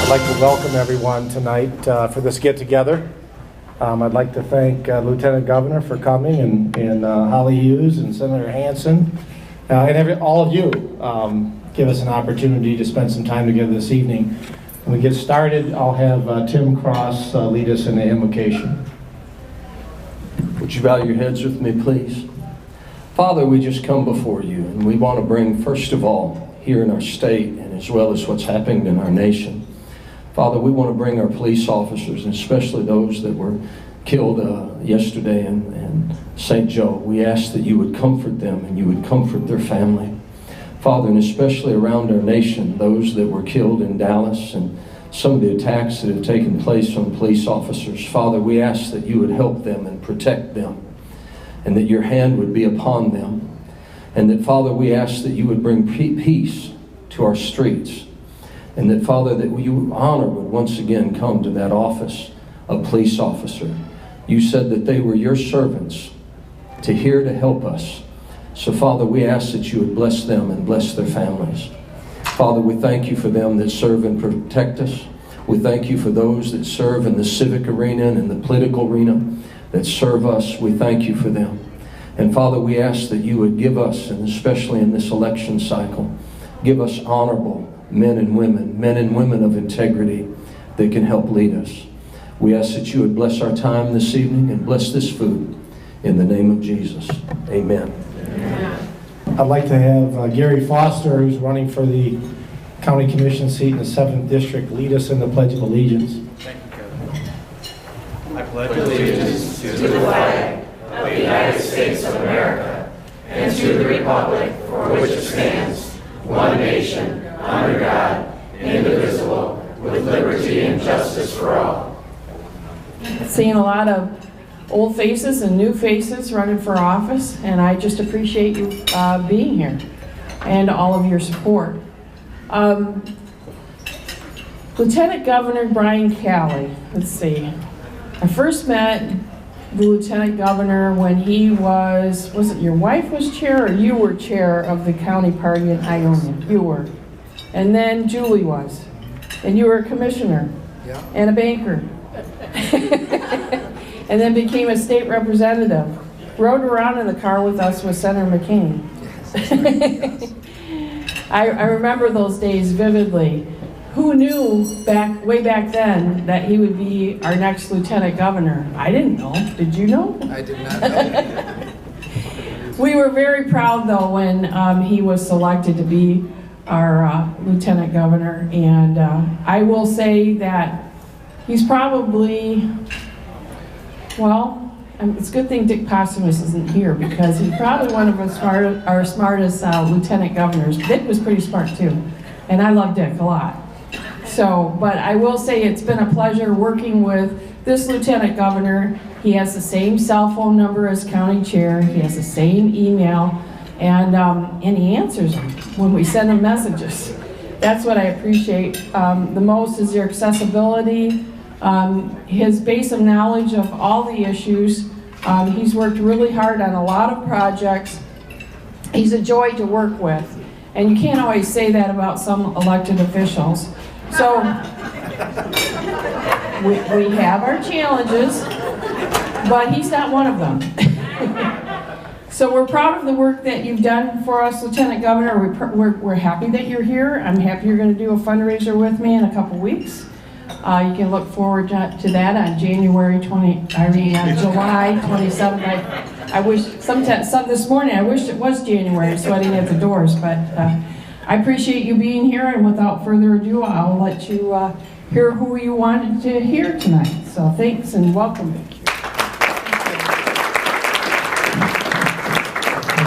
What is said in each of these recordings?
I'd like to welcome everyone tonight for this get-together. I'd like to thank Lieutenant Governor for coming, and Holly Hughes and Senator Hansen, and all of you give us an opportunity to spend some time together this evening. When we get started, I'll have Tim Cross lead us in the invocation. Would you bow your heads with me, please? Father, we just come before you, and we want to bring, first of all, here in our state, and as well as what's happening in our nation. Father, we want to bring our police officers, and especially those that were killed yesterday in St. Joe. We ask that you would comfort them and you would comfort their family. Father, and especially around our nation, those that were killed in Dallas and some of the attacks that have taken place on police officers. Father, we ask that you would help them and protect them, and that your hand would be upon them. And that, Father, we ask that you would bring peace to our streets. And that, Father, that you honor would once again come to that office of police officer. You said that they were your servants to help us. So, Father, we ask that you would bless them and bless their families. Father, we thank you for them that serve and protect us. We thank you for those that serve in the civic arena and in the political arena that serve us. We thank you for them. And Father, we ask that you would give us, and especially in this election cycle, give us honorable men and women of integrity that can help lead us. We ask that you would bless our time this evening and bless this food in the name of Jesus. Amen. Amen. I'd like to have Gary Foster, who's running for the County Commission seat in the 7th District, lead us in the Pledge of Allegiance. Thank you, Kevin. I pledge allegiance to the flag of the United States of America and to the republic for which it stands, one nation, under God, indivisible, with liberty and justice for all. Seeing a lot of old faces and new faces running for office, and I just appreciate you being here and all of your support. Lieutenant Governor Brian Calley, let's see. I first met the Lieutenant Governor when he was it your wife was chair or you were chair of the county party in Ionia? You were. And then Julie was. And you were a commissioner. Yeah. And a banker. And then became a state representative. Rode around in the car with us with Senator McCain. Yes. I remember those days vividly. Who knew way back then that he would be our next lieutenant governor? I didn't know. Did you know? I did not know. We were very proud though when he was selected to be our lieutenant governor, and I will say that he's probably, well, it's a good thing Dick Posthumus isn't here because he's probably one of our smartest lieutenant governors. Dick was pretty smart too, and I love Dick a lot. So, but I will say it's been a pleasure working with this lieutenant governor. He has the same cell phone number as county chair. He has the same email, and he answers them when we send him messages. That's what I appreciate the most is your accessibility, his base of knowledge of all the issues. He's worked really hard on a lot of projects. He's a joy to work with, and you can't always say that about some elected officials. So we have our challenges, but he's not one of them. So we're proud of the work that you've done for us, Lieutenant Governor. We're happy that you're here. I'm happy you're going to do a fundraiser with me in a couple weeks. You can look forward to that on July 27th. I wish this morning I wish it was January, sweating at the doors, but I appreciate you being here, and without further ado, I'll let you hear who you wanted to hear tonight. So thanks and welcome.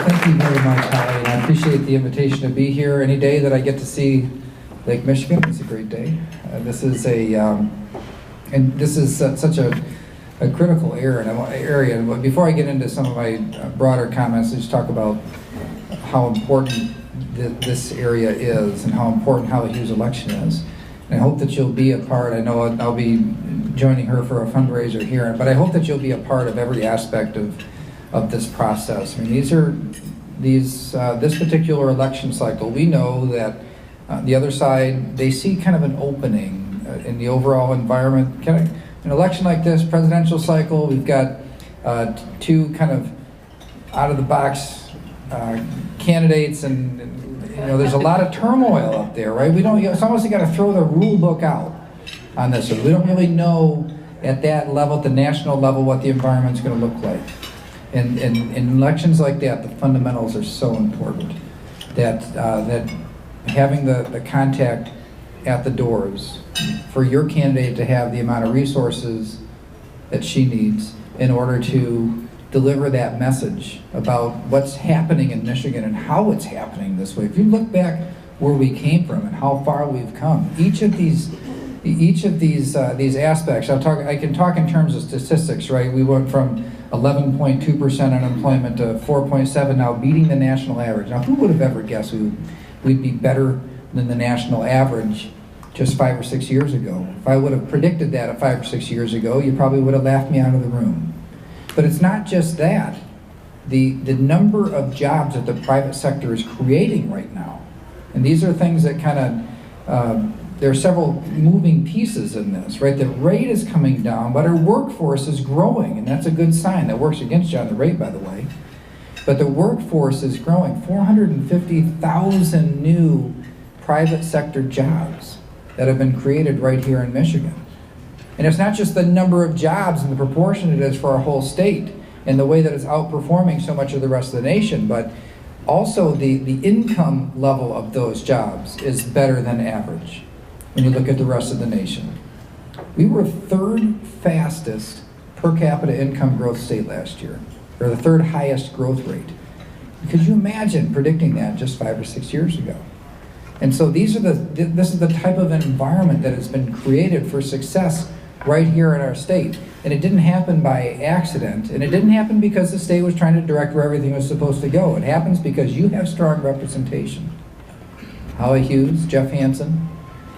Thank you very much, Holly, and I appreciate the invitation to be here. Any day that I get to see Lake Michigan is a great day. This is such a critical area. And before I get into some of my broader comments, let's talk about how important this area is and how important Holly Hughes' election is. And I hope that you'll be a part. I know I'll be joining her for a fundraiser here, but I hope that you'll be a part of every aspect of this process. I mean, this particular election cycle, we know that the other side, they see kind of an opening in the overall environment. An election like this, presidential cycle, we've got two kind of out-of-the-box candidates, and there's a lot of turmoil up there, right? It's almost like you got to throw the rule book out on this. So we don't really know at that level, at the national level, what the environment's going to look like. And in elections like that, the fundamentals are so important. That having the contact at the doors for your candidate to have the amount of resources that she needs in order to deliver that message about what's happening in Michigan and how it's happening this way. If you look back where we came from and how far we've come, each of these aspects, I can talk in terms of statistics, right? We went from 11.2% unemployment to 4.7, now beating the national average. Now, who would have ever guessed we'd be better than the national average just 5 or 6 years ago? If I would have predicted that 5 or 6 years ago, you probably would have laughed me out of the room. But it's not just that. The number of jobs that the private sector is creating right now, and these are things that kind of, there are several moving pieces in this, right? The rate is coming down, but our workforce is growing, and that's a good sign. That works against you on the rate, by the way. But the workforce is growing. 450,000 new private sector jobs that have been created right here in Michigan. And it's not just the number of jobs and the proportion it is for our whole state and the way that it's outperforming so much of the rest of the nation, but also the income level of those jobs is better than average when you look at the rest of the nation. We were third fastest per capita income growth state last year, or the third highest growth rate. Could you imagine predicting that just 5 or 6 years ago? And so this is the type of environment that has been created for success right here in our state. And it didn't happen by accident, and it didn't happen because the state was trying to direct where everything was supposed to go. It happens because you have strong representation. Holly Hughes, Jeff Hansen,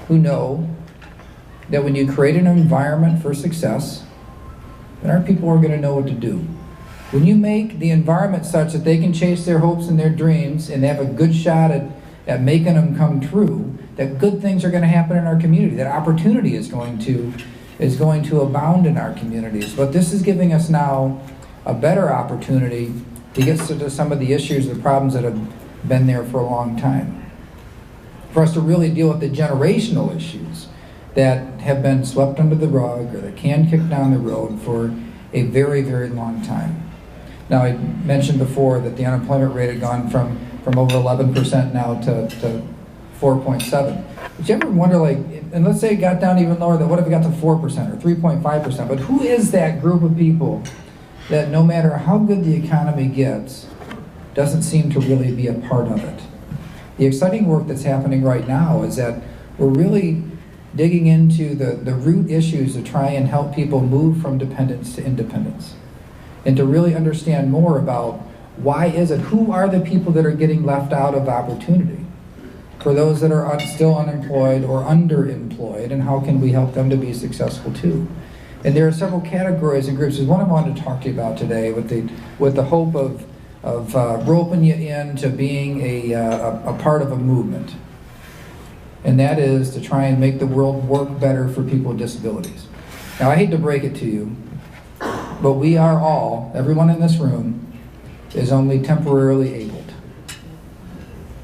who know that when you create an environment for success, then our people are going to know what to do. When you make the environment such that they can chase their hopes and their dreams and they have a good shot at making them come true, that good things are going to happen in our community, that opportunity is going to abound in our communities. But this is giving us now a better opportunity to get to some of the issues, the problems that have been there for a long time. For us to really deal with the generational issues that have been swept under the rug or that can kick down the road for a very, very long time. Now, I mentioned before that the unemployment rate had gone from over 11% now to 4.7. Did you ever wonder, like, and let's say it got down even lower, that what if it got to 4% or 3.5%? But who is that group of people that no matter how good the economy gets, doesn't seem to really be a part of it? The exciting work that's happening right now is that we're really digging into the root issues to try and help people move from dependence to independence, and to really understand more about why is it, who are the people that are getting left out of opportunity, for those that are still unemployed or underemployed, and how can we help them to be successful too. And there are several categories and groups. There's one I wanted to talk to you about today with the hope of roping you into being a part of a movement. And that is to try and make the world work better for people with disabilities. Now, I hate to break it to you, but we are all, everyone in this room, is only temporarily abled.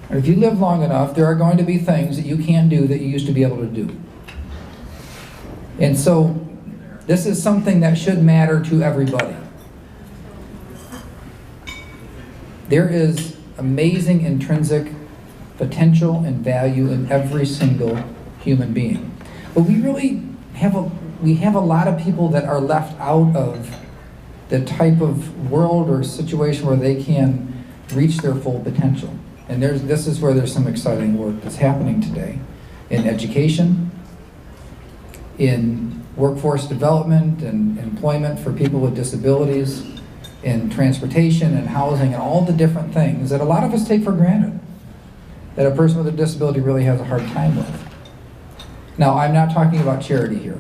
And if you live long enough, there are going to be things that you can't do that you used to be able to do. And so, this is something that should matter to everybody. There is amazing intrinsic potential and value in every single human being. But we really have a lot of people that are left out of the type of world or situation where they can reach their full potential. And this is where there's some exciting work that's happening today in education, in workforce development and employment for people with disabilities, in transportation and housing and all the different things that a lot of us take for granted, that a person with a disability really has a hard time with. Now, I'm not talking about charity here.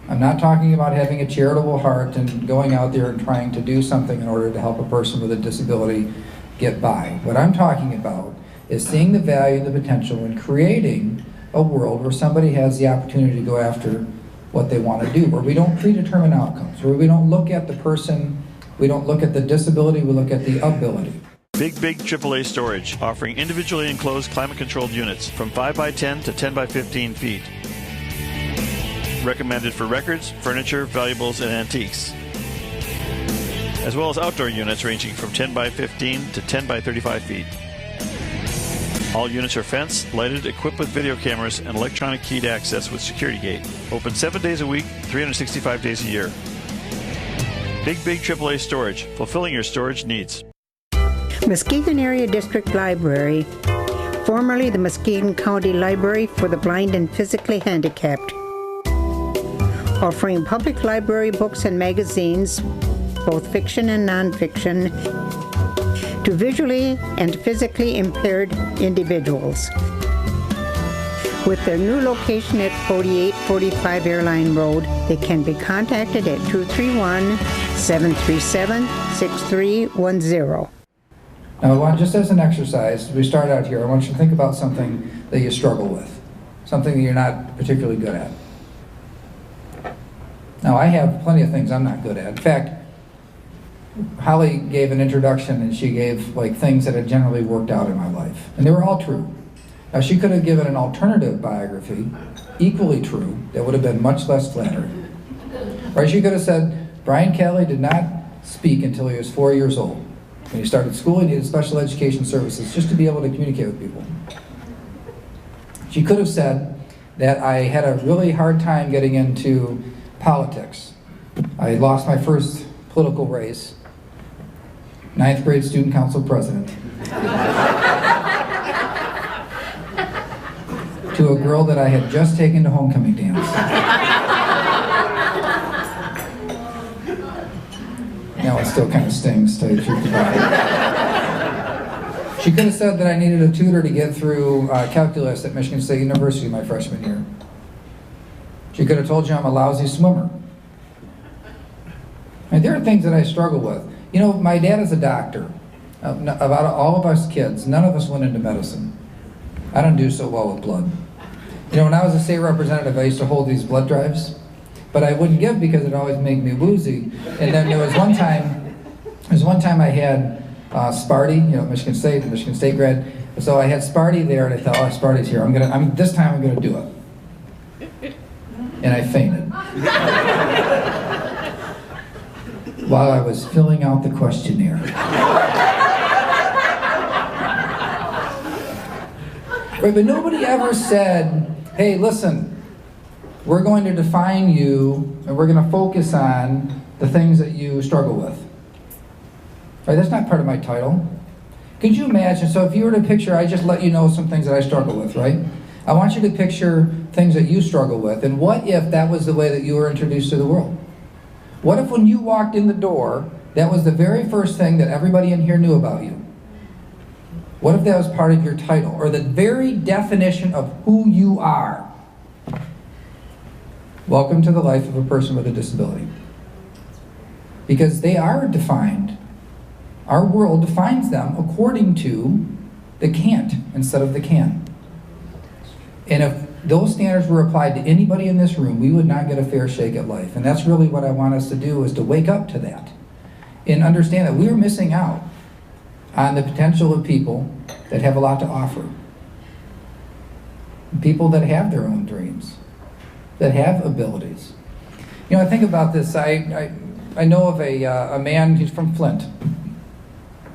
I'm not talking about having a charitable heart and going out there and trying to do something in order to help a person with a disability get by. What I'm talking about is seeing the value and the potential in creating a world where somebody has the opportunity to go after what they want to do, where we don't predetermine outcomes, where we don't look at the person, we don't look at the disability, we look at the ability. Big AAA storage, offering individually enclosed climate-controlled units from 5 by 10 to 10 by 15 feet. Recommended for records, furniture, valuables, and antiques. As well as outdoor units ranging from 10 by 15 to 10 by 35 feet. All units are fenced, lighted, equipped with video cameras, and electronic keyed access with security gate. Open 7 days a week, 365 days a year. Big AAA storage, fulfilling your storage needs. Muskegon Area District Library, formerly the Muskegon County Library for the Blind and Physically Handicapped, offering public library books and magazines, both fiction and nonfiction, to visually and physically impaired individuals. With their new location at 4845 Airline Road, they can be contacted at 231-737-6310. Now, I want, just as an exercise, we start out here, I want you to think about something that you struggle with, something that you're not particularly good at. Now, I have plenty of things I'm not good at. In fact, Holly gave an introduction and she gave like things that had generally worked out in my life, and they were all true. Now, she could have given an alternative biography, equally true, that would have been much less flattering. Or she could have said, Brian Kelly did not speak until he was 4 years old. When he started school, he needed special education services just to be able to communicate with people. She could have said that I had a really hard time getting into politics. I lost my first political race, 9th grade student council president, to a girl that I had just taken to homecoming dance. Now it still kind of stings, to tell you the truth about it. She could have said that I needed a tutor to get through calculus at Michigan State University my freshman year. She could have told you I'm a lousy swimmer. And there are things that I struggle with. You know, my dad is a doctor. About all of us kids, none of us went into medicine. I don't do so well with blood. You know, when I was a state representative, I used to hold these blood drives, but I wouldn't give because it always made me woozy. And then there was one time I had Sparty, you know, Michigan State grad. So I had Sparty there, and I thought, oh, Sparty's here. This time I'm gonna do it. And I fainted. While I was filling out the questionnaire. Right, but nobody ever said, hey, listen, we're going to define you and we're going to focus on the things that you struggle with. Right, that's not part of my title. Could you imagine, so if you were to picture, I just let you know some things that I struggle with, right? I want you to picture things that you struggle with, and what if that was the way that you were introduced to the world? What if when you walked in the door, that was the very first thing that everybody in here knew about you? What if that was part of your title, or the very definition of who you are? Welcome to the life of a person with a disability. Because they are defined. Our world defines them according to the can't instead of the can. And if those standards were applied to anybody in this room, we would not get a fair shake at life. And that's really what I want us to do, is to wake up to that and understand that we're missing out on the potential of people that have a lot to offer. People that have their own dreams, that have abilities. You know, I think about this, I know of a man, he's from Flint.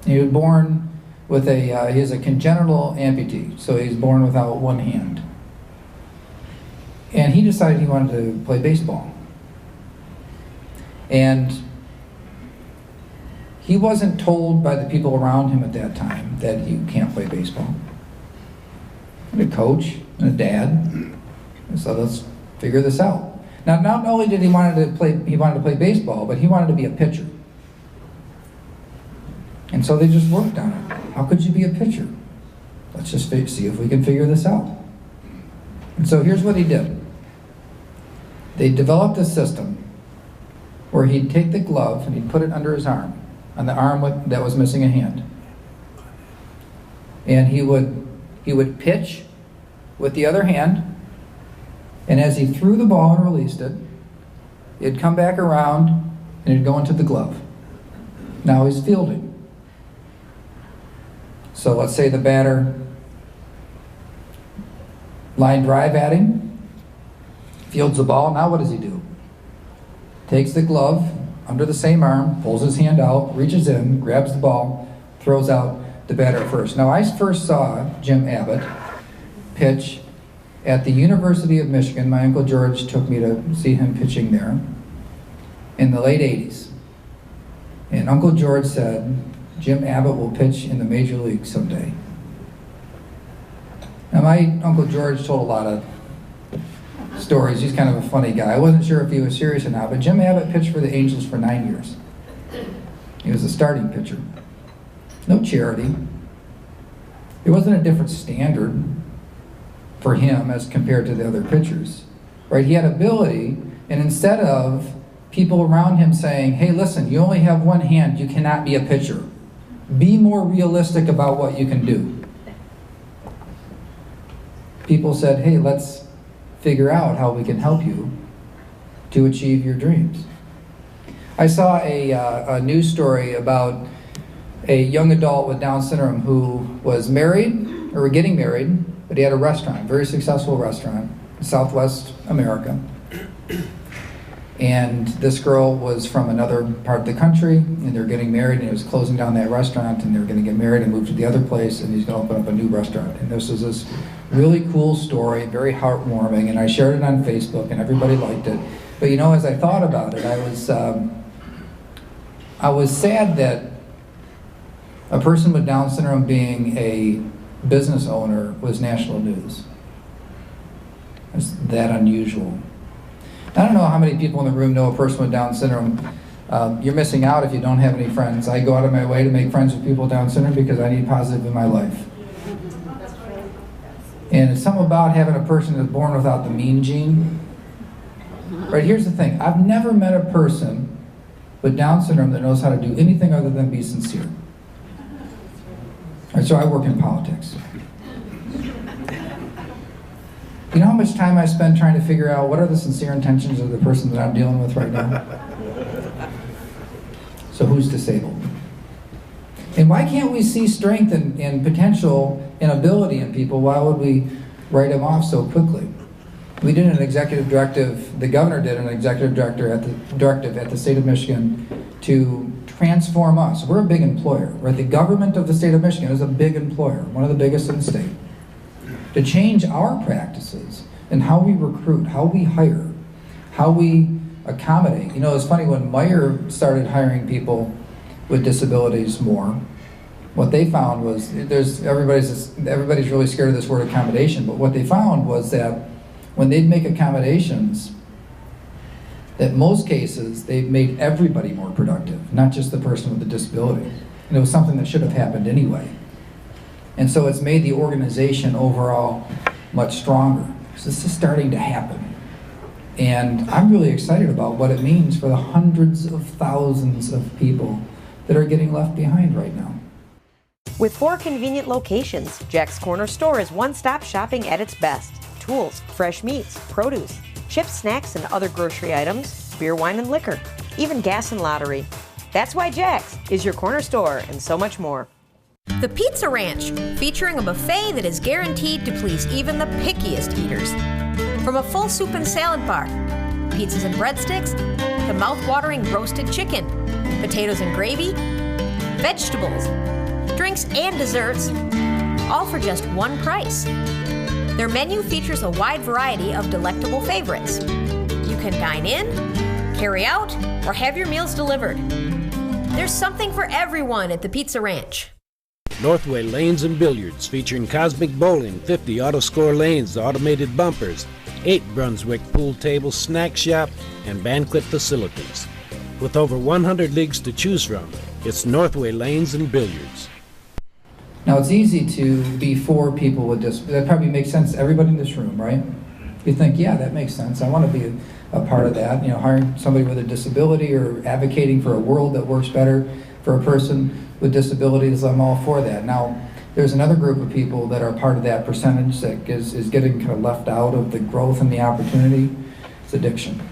He was born with he has a congenital amputee, so he's born without one hand. And he decided he wanted to play baseball. And he wasn't told by the people around him at that time that you can't play baseball. And a coach and a dad, and so let's figure this out. Now, not only did he wanted to play baseball, but he wanted to be a pitcher. And so they just worked on it. How could you be a pitcher? Let's just see if we can figure this out. And so here's what he did. They developed a system where he'd take the glove and he'd put it under his arm, on the arm that was missing a hand. And he would pitch with the other hand, and as he threw the ball and released it, it'd come back around and it'd go into the glove. Now he's fielding. So let's say the batter line drive at him, fields the ball. Now what does he do? Takes the glove under the same arm, pulls his hand out, reaches in, grabs the ball, throws out the batter at first. Now I first saw Jim Abbott pitch at the University of Michigan. My Uncle George took me to see him pitching there in the late 80s. And Uncle George said, Jim Abbott will pitch in the major league someday. Now my Uncle George told a lot of stories. He's kind of a funny guy. I wasn't sure if he was serious or not, but Jim Abbott pitched for the Angels for 9 years. He was a starting pitcher. No charity. It wasn't a different standard for him as compared to the other pitchers. Right? He had ability, and instead of people around him saying, hey, listen, you only have one hand, you cannot be a pitcher. Be more realistic about what you can do. People said, hey, let's figure out how we can help you to achieve your dreams. I saw a news story about a young adult with Down syndrome who was married, or getting married, but he had a restaurant, very successful restaurant in Southwest America. And this girl was from another part of the country, and they were getting married, and he was closing down that restaurant, and they were going to get married and move to the other place, and he's going to open up a new restaurant. And this was this really cool story, very heartwarming, and I shared it on Facebook, and everybody liked it. But you know, as I thought about it, I was sad that a person with Down syndrome being a business owner was national news. It's that unusual. I don't know how many people in the room know a person with Down syndrome. You're missing out if you don't have any friends. I go out of my way to make friends with people with Down syndrome because I need positive in my life. And it's something about having a person that's born without the mean gene. Right, here's the thing. I've never met a person with Down syndrome that knows how to do anything other than be sincere. Right, so I work in politics. You know how much time I spend trying to figure out what are the sincere intentions of the person that I'm dealing with right now? So who's disabled? And why can't we see strength and potential and ability in people? Why would we write them off so quickly? We did an executive directive, the governor did an executive directive at the state of Michigan to transform us. We're a big employer, right? The government of the state of Michigan is a big employer, one of the biggest in the state. To change our practices and how we recruit, how we hire, how we accommodate. You know, it's funny, when Meyer started hiring people with disabilities more, what they found was, everybody's really scared of this word accommodation, but what they found was that when they'd make accommodations, that most cases, they made everybody more productive, not just the person with the disability. And it was something that should have happened anyway. And so it's made the organization overall much stronger. So this is starting to happen. And I'm really excited about what it means for the hundreds of thousands of people that are getting left behind right now. With 4 convenient locations, Jack's Corner Store is one-stop shopping at its best. Tools, fresh meats, produce, chips, snacks, and other grocery items, beer, wine, and liquor, even gas and lottery. That's why Jack's is your corner store, and so much more. The Pizza Ranch, featuring a buffet that is guaranteed to please even the pickiest eaters. From a full soup and salad bar, pizzas and breadsticks, to mouth-watering roasted chicken, potatoes and gravy, vegetables, drinks and desserts, all for just one price. Their menu features a wide variety of delectable favorites. You can dine in, carry out, or have your meals delivered. There's something for everyone at the Pizza Ranch. Northway Lanes and Billiards, featuring cosmic bowling, 50 auto-score lanes, automated bumpers, 8 Brunswick pool tables, snack shop, and banquet facilities. With over 100 leagues to choose from, it's Northway Lanes and Billiards. Now, it's easy to be for people with disabilities. That probably makes sense to everybody in this room, right? You think, yeah, that makes sense. I want to be a part of that. You know, hiring somebody with a disability or advocating for a world that works better for a person with disabilities, I'm all for that. Now, There's another group of people that are part of that percentage that is getting kind of left out of the growth and the opportunity. It's addiction.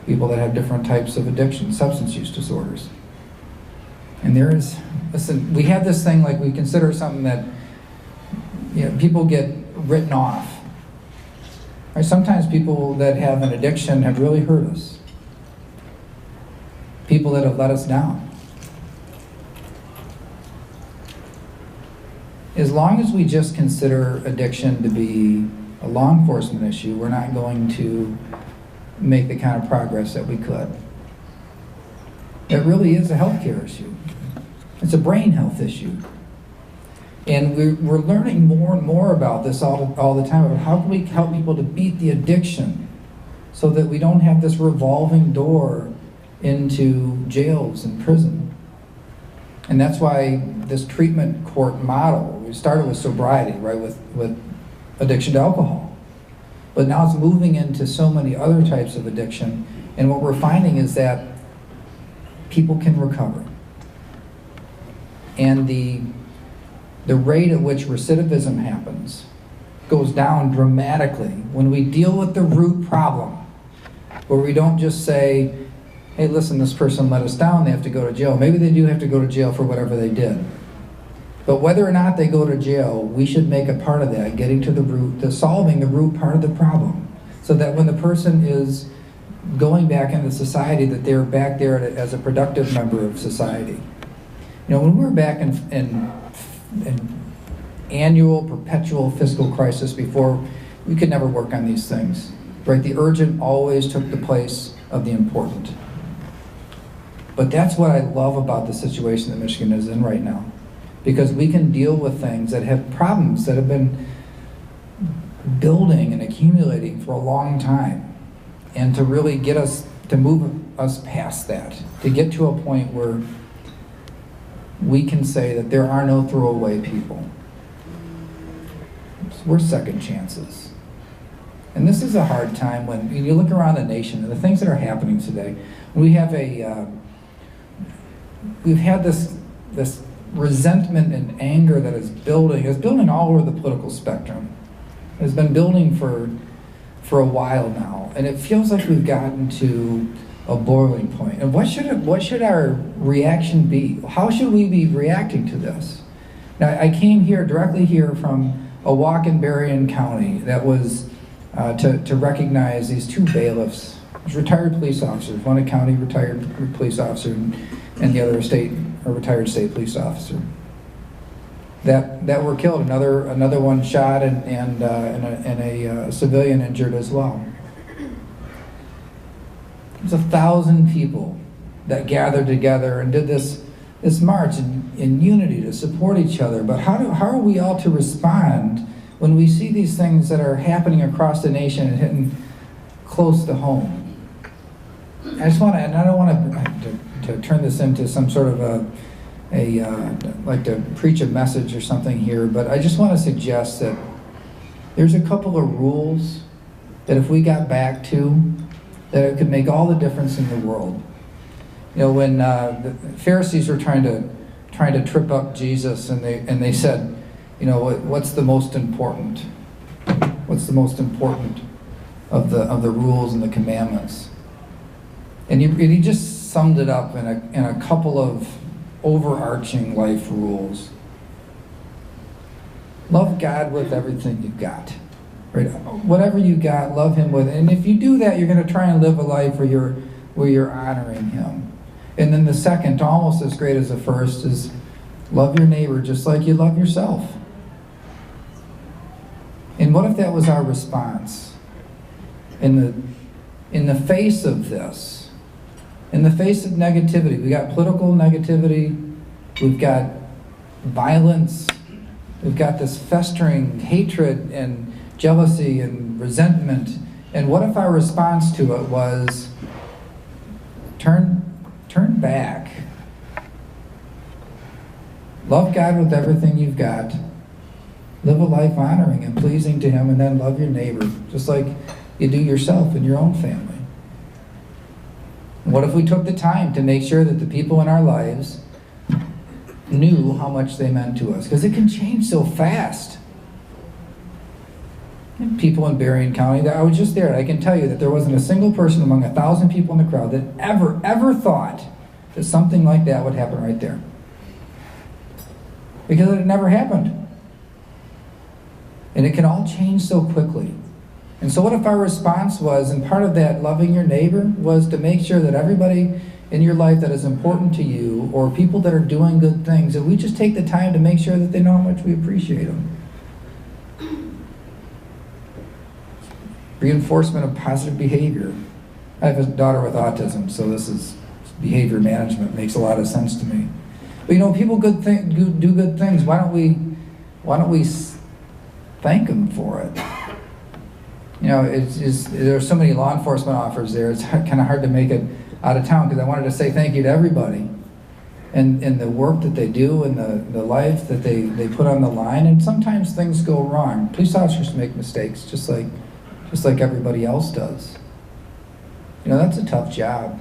People that have different types of addiction, substance use disorders. And listen, we have this thing like we consider something that, people get written off. Right? Sometimes people that have an addiction have really hurt us. People that have let us down. As long as we just consider addiction to be a law enforcement issue, we're not going to make the kind of progress that we could. It really is a healthcare issue. It's a brain health issue. And we're learning more and more about this all the time, about how can we help people to beat the addiction so that we don't have this revolving door into jails and prison. And that's why this treatment court model, we started with sobriety, right, with addiction to alcohol. But now it's moving into so many other types of addiction. And what we're finding is that people can recover. And the rate at which recidivism happens goes down dramatically when we deal with the root problem, where we don't just say, hey, listen, this person let us down, they have to go to jail. Maybe they do have to go to jail for whatever they did. But whether or not they go to jail, we should make a part of that, getting to the root, to solving the root part of the problem, so that when the person is going back into society, that they're back there as a productive member of society. When we were back in annual, perpetual fiscal crisis before, we could never work on these things, right? The urgent always took the place of the important. But that's what I love about the situation that Michigan is in right now, because we can deal with things that have problems that have been building and accumulating for a long time, and to really get us, to move us past that, to get to a point where we can say that there are no throwaway people. We're second chances. And this is a hard time when you look around the nation and the things that are happening today. We've had this resentment and anger that is building. It's building all over the political spectrum. It's been building for a while now, and it feels like we've gotten to a boiling point. And what should our reaction be? How should we be reacting to this? Now, I came directly here from a walk in Berrien County that was to recognize these two bailiffs, retired police officers, one a county retired police officer and the other a retired state police officer, that were killed. Another one shot and a civilian injured as well. There's 1,000 people that gathered together and did this march in unity to support each other. But how are we all to respond when we see these things that are happening across the nation and hitting close to home? I don't want to turn this into some sort of like to preach a message or something here, but I just want to suggest that there's a couple of rules that if we got back to, that it could make all the difference in the world. When the Pharisees were trying to trip up Jesus, and they said, what's the most important? What's the most important of the rules and the commandments? And he just summed it up in a couple of overarching life rules. Love God with everything you've got. Right? Whatever you got, love Him with. And if you do that, you're going to try and live a life where you're honoring Him. And then the second, almost as great as the first, is love your neighbor just like you love yourself. And what if that was our response in the face of this? In the face of negativity, we got political negativity, we've got violence, we've got this festering hatred and jealousy and resentment. And what if our response to it was turn back. Love God with everything you've got. Live a life honoring and pleasing to Him, and then love your neighbor, just like you do yourself and your own family. What if we took the time to make sure that the people in our lives knew how much they meant to us, because it can change so fast. And people in Berrien County, I was just there, and I can tell you that there wasn't a single person among 1,000 people in the crowd that ever thought that something like that would happen right there. Because it had never happened. And it can all change so quickly. And so what if our response was, and part of that loving your neighbor was to make sure that everybody in your life that is important to you, or people that are doing good things, that we just take the time to make sure that they know how much we appreciate them. Reinforcement of positive behavior. I have a daughter with autism, so this is behavior management, makes a lot of sense to me. But you know, people do good things. Why don't we thank them for it? You know, there are so many law enforcement officers there. It's kind of hard to make it out of town, because I wanted to say thank you to everybody and the work that they do and the life that they put on the line. And sometimes things go wrong. Police officers make mistakes, just like everybody else does. You know, that's a tough job.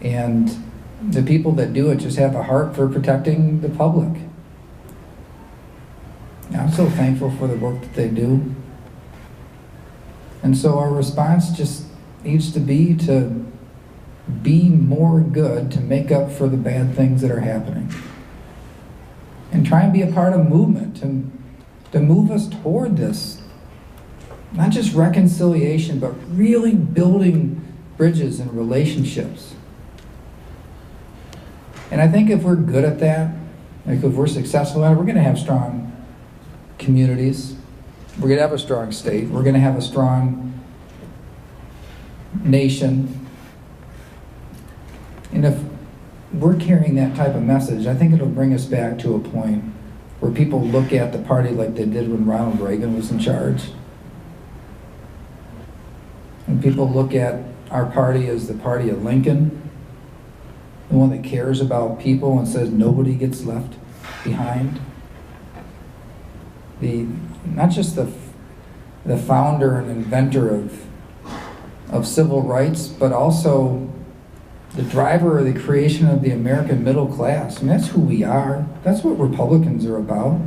And the people that do it just have a heart for protecting the public. And I'm so thankful for the work that they do. And so our response just needs to be more good to make up for the bad things that are happening. And try and be a part of movement to move us toward this. Not just reconciliation, but really building bridges and relationships. And I think if we're good at that, like if we're successful at it, we're going to have strong communities. We're going to have a strong state. We're going to have a strong nation. And if we're carrying that type of message, I think it'll bring us back to a point where people look at the party like they did when Ronald Reagan was in charge. And people look at our party as the party of Lincoln, the one that cares about people and says nobody gets left behind. Not just the founder and inventor of civil rights, but also the driver or the creation of the American middle class. I mean, that's who we are. That's what Republicans are about.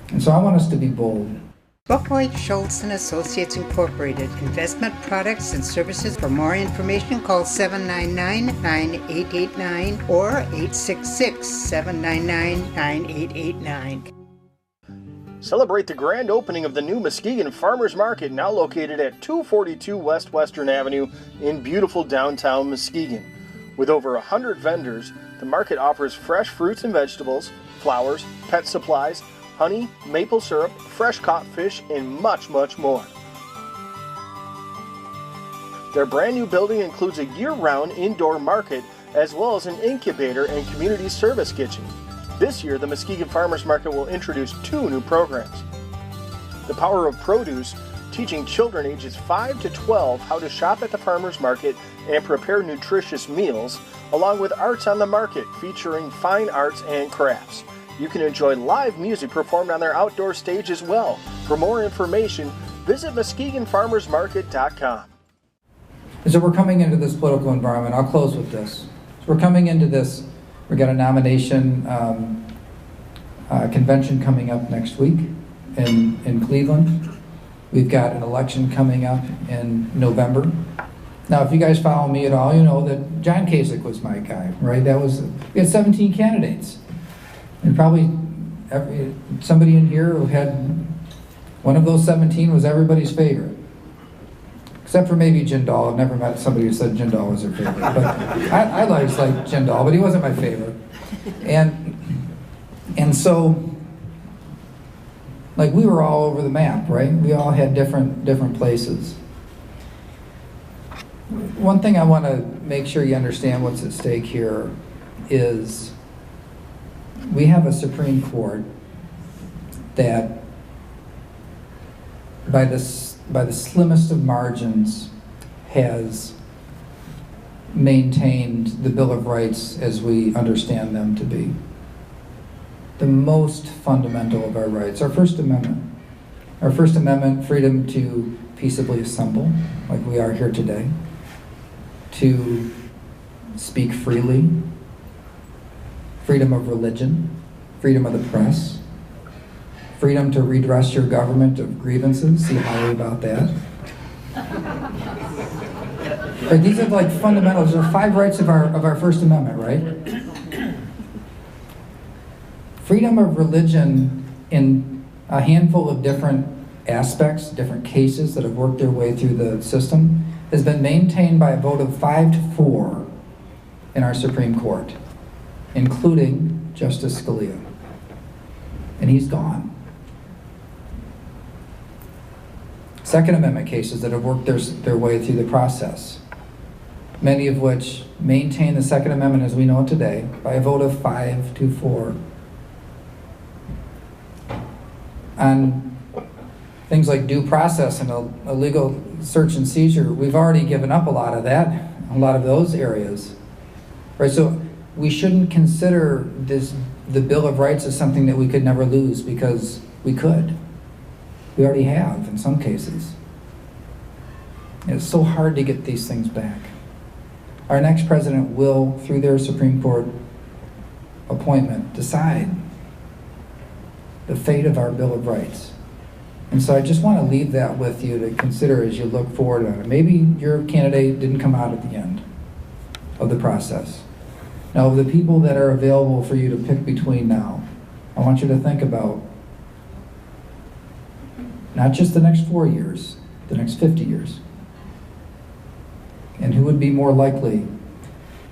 And so I want us to be bold. Buckwheat Schultz and Associates Incorporated, investment products and services. For more information, call 799-9889 or 866-799-9889. Celebrate the grand opening of the new Muskegon Farmers Market, now located at 242 West Western Avenue in beautiful downtown Muskegon. With over 100 vendors, the market offers fresh fruits and vegetables, flowers, pet supplies, honey, maple syrup, fresh caught fish, and much, much more. Their brand new building includes a year-round indoor market, as well as an incubator and community service kitchen. This year, the Muskegon Farmers Market will introduce 2 new programs. The Power of Produce, teaching children ages 5 to 12 how to shop at the farmers market and prepare nutritious meals, along with Arts on the Market, featuring fine arts and crafts. You can enjoy live music performed on their outdoor stage as well. For more information, visit MuskegonFarmersMarket.com. So we're coming into this political environment. I'll close with this. So we're coming into this. We've got a nomination convention coming up next week in Cleveland. We've got an election coming up in November. Now, if you guys follow me at all, you know that John Kasich was my guy, right? We had 17 candidates. And probably somebody in here who had one of those 17 was everybody's favorite. Except for maybe Jindal. I've never met somebody who said Jindal was their favorite. But I always liked Jindal, but he wasn't my favorite. And so, like, we were all over the map, right? We all had different places. One thing I want to make sure you understand what's at stake here is we have a Supreme Court that, by the slimmest of margins, has maintained the Bill of Rights as we understand them to be. The most fundamental of our rights, our First Amendment. Our First Amendment, freedom to peaceably assemble, like we are here today, to speak freely, freedom of religion, freedom of the press, freedom to redress your government of grievances, see highly about that. Right, these are like fundamentals. These are 5 rights of our First Amendment, right? Freedom of religion in a handful of different aspects, different cases that have worked their way through the system, has been maintained by a vote of 5-4 in our Supreme Court, including Justice Scalia. And he's gone. Second Amendment cases that have worked their way through the process, many of which maintain the Second Amendment as we know it today by a vote of 5-4. On things like due process and illegal search and seizure, we've already given up a lot of that, a lot of those areas. Right, so we shouldn't consider the Bill of Rights as something that we could never lose, because we could. We already have in some cases. And it's so hard to get these things back. Our next president will, through their Supreme Court appointment, decide the fate of our Bill of Rights. And so I just want to leave that with you to consider as you look forward on it. Maybe your candidate didn't come out at the end of the process. Now, of the people that are available for you to pick between now, I want you to think about not just the next 4 years, the next 50 years. And who would be more likely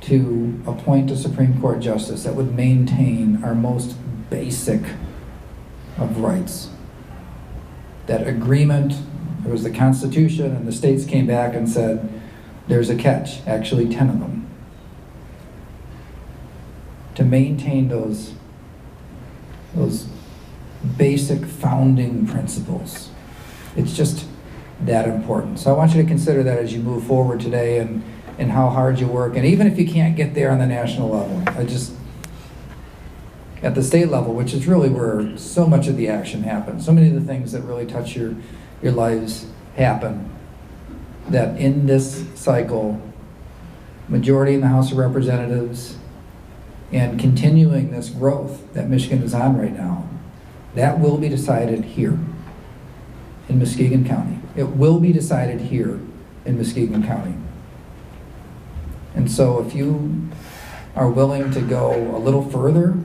to appoint a Supreme Court justice that would maintain our most basic of rights? That agreement, it was the Constitution, and the states came back and said, there's a catch, actually 10 of them. To maintain those basic founding principles. It's just that important. So I want you to consider that as you move forward today, and how hard you work. And even if you can't get there on the national level, at the state level, which is really where so much of the action happens, so many of the things that really touch your lives happen, that in this cycle, majority in the House of Representatives, and continuing this growth that Michigan is on right now, that will be decided here in Muskegon County. It will be decided here in Muskegon County. And so if you are willing to go a little further,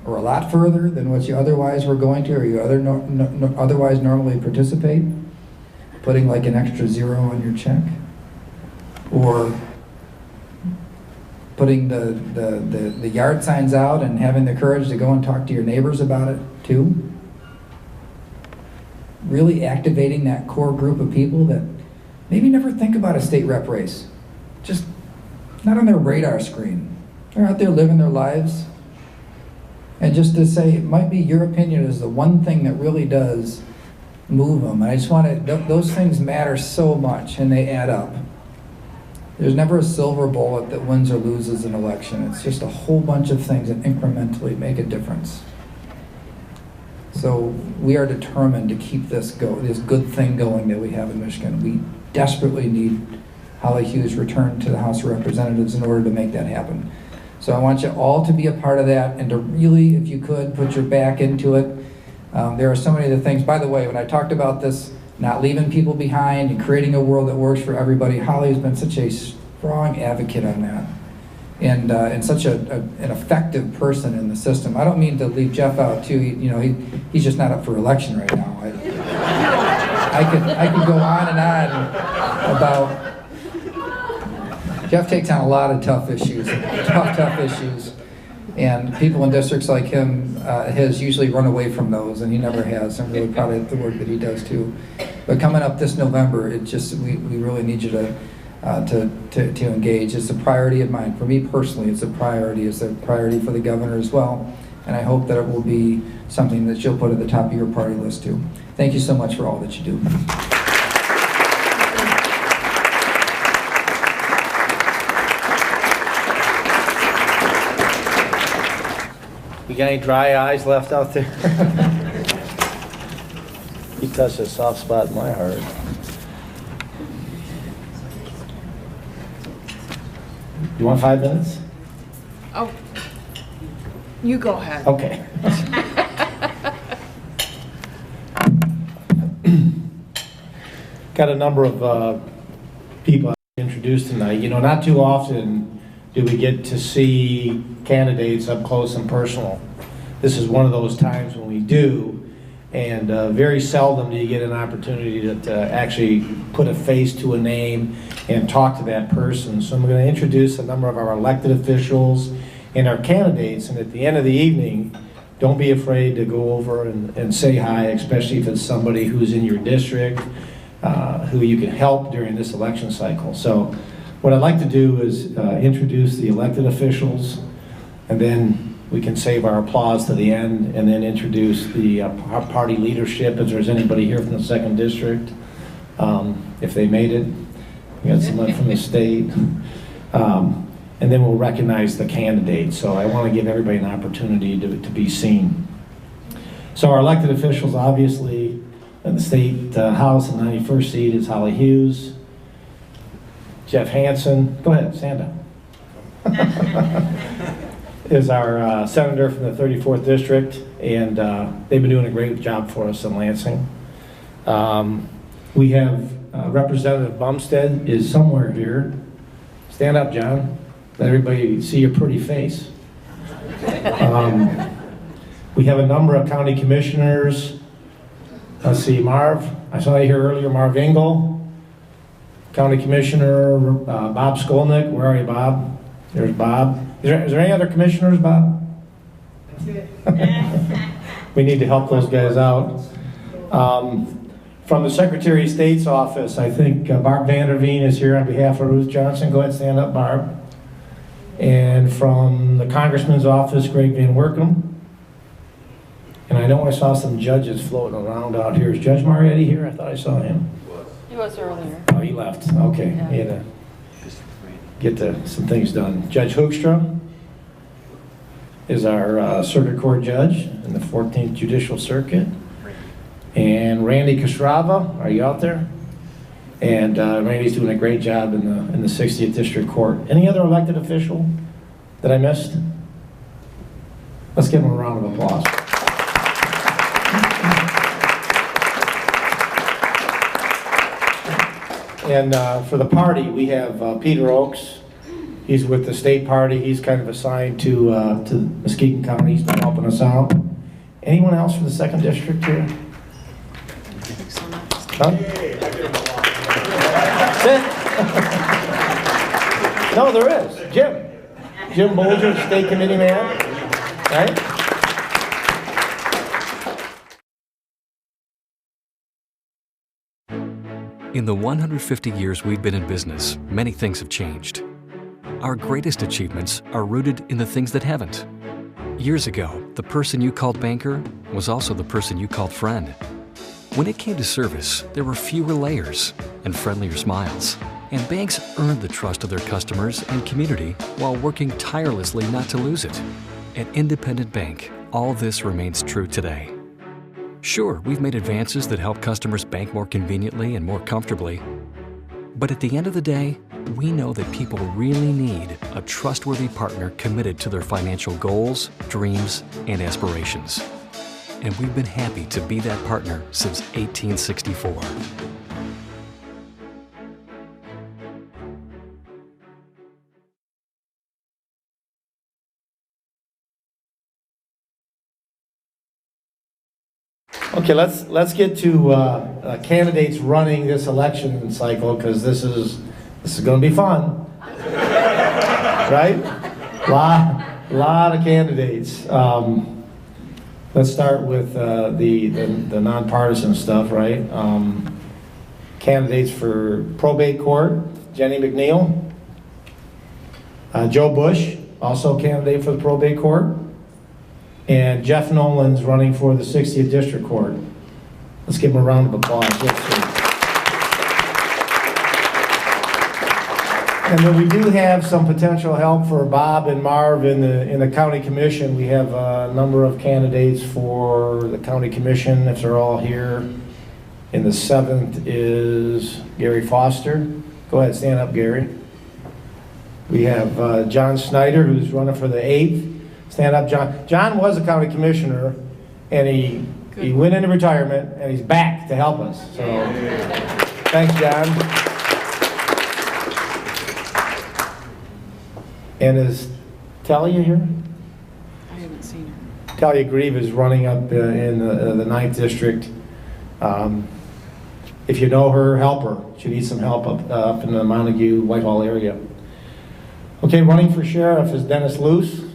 or a lot further than what you otherwise were going to, or you otherwise normally participate, putting like an extra 0 on your check, or putting the yard signs out and having the courage to go and talk to your neighbors about it too, really activating that core group of people that maybe never think about a state rep race, just not on their radar screen. They're out there living their lives. And just to say, it might be your opinion is the one thing that really does move them. And I just want to, those things matter so much, and they add up. There's never a silver bullet that wins or loses an election. It's just a whole bunch of things that incrementally make a difference. So we are determined to keep this good thing going that we have in Michigan. We desperately need Holly Hughes returned to the House of Representatives in order to make that happen. So I want you all to be a part of that, and to really, if you could, put your back into it. There are so many of the things, by the way, when I talked about this, not leaving people behind and creating a world that works for everybody, Holly has been such a strong advocate on that, and such an effective person in the system. I don't mean to leave Jeff out too. He's just not up for election right now. I could go on and on about. Jeff takes on a lot of tough issues, tough issues, and people in districts like him has usually run away from those, and he never has. I'm really proud of the work that he does too. But coming up this November, we really need you to engage. It's a priority of mine. For me personally, it's a priority. It's a priority for the governor as well, and I hope that it will be something that you'll put at the top of your party list too. Thank you so much for all that you do. You got any dry eyes left out there? You touched a soft spot in my heart. You want 5 minutes? Oh, You go ahead. Okay. Got a number of people introduced tonight. You know, not too often do we get to see candidates up close and personal. This is one of those times when we do, and very seldom do you get an opportunity to actually put a face to a name and talk to that person. So I'm going to introduce a number of our elected officials and our candidates, and at the end of the evening, don't be afraid to go over and say hi, especially if it's somebody who's in your district, who you can help during this election cycle. So what I'd like to do is introduce the elected officials, and then we can save our applause to the end, and then introduce the party leadership, if there's anybody here from the 2nd District, if they made it. We got someone from the state. And then we'll recognize the candidates. So I want to give everybody an opportunity to be seen. So our elected officials, obviously, in the State House, the 91st seat is Holly Hughes. Jeff Hansen, go ahead, stand up. Is our senator from the 34th District, and they've been doing a great job for us in Lansing. We have Representative Bumstead is somewhere here. Stand up, John. Let everybody see your pretty face. We have a number of county commissioners. Let's see, Marv. I saw you here earlier, Marv Engel. County Commissioner Bob Skolnick. Where are you, Bob? There's Bob. Is there any other commissioners, Bob? That's it. We need to help those guys out. From the Secretary of State's office, I think Barb Vanderveen is here on behalf of Ruth Johnson. Go ahead, stand up, Barb. And from the Congressman's office, Greg Van Werkum. And I know I saw some judges floating around out here. Is Judge Marietti here? I thought I saw him. He was earlier. Oh, he left. Okay. Yeah. He had to get some things done. Judge Hoekstra is our circuit court judge in the 14th Judicial Circuit. And Randy Kostrava, are you out there? And Randy's doing a great job in the 60th District Court. Any other elected official that I missed? Let's give him a round of applause. And for the party, we have Peter Oakes. He's with the state party. He's kind of assigned to Muskegon County. He's been helping us out. Anyone else from the 2nd District here? Huh? No, there is. Jim Bolger, state committee man, right? In the 150 years we've been in business, many things have changed. Our greatest achievements are rooted in the things that haven't. Years ago, the person you called banker was also the person you called friend. When it came to service, there were fewer layers and friendlier smiles. And banks earned the trust of their customers and community while working tirelessly not to lose it. At Independent Bank, all this remains true today. Sure, we've made advances that help customers bank more conveniently and more comfortably. But at the end of the day, we know that people really need a trustworthy partner committed to their financial goals, dreams, and aspirations. And we've been happy to be that partner since 1864. Okay, let's get to candidates running this election cycle, because this is going to be fun, right? Lot of candidates. Let's start with the nonpartisan stuff, right? Candidates for probate court: Jenny McNeil, Joe Bush, also candidate for the probate court. And Jeff Nolan's running for the 60th District Court. Let's give him a round of applause. And then we do have some potential help for Bob and Marv in the county commission. We have a number of candidates for the county commission, if they're all here. In the 7th is Gary Foster. Go ahead, stand up, Gary. We have John Snyder, who's running for the 8th. Stand up, John. John was a county commissioner, and he went into retirement, and he's back to help us. So, thanks, John. And is Talia here? I haven't seen her. Talia Grieve is running up in the 9th District. If you know her, help her. She needs some help up in the Montague, Whitehall area. Okay, running for sheriff is Dennis Luce. Is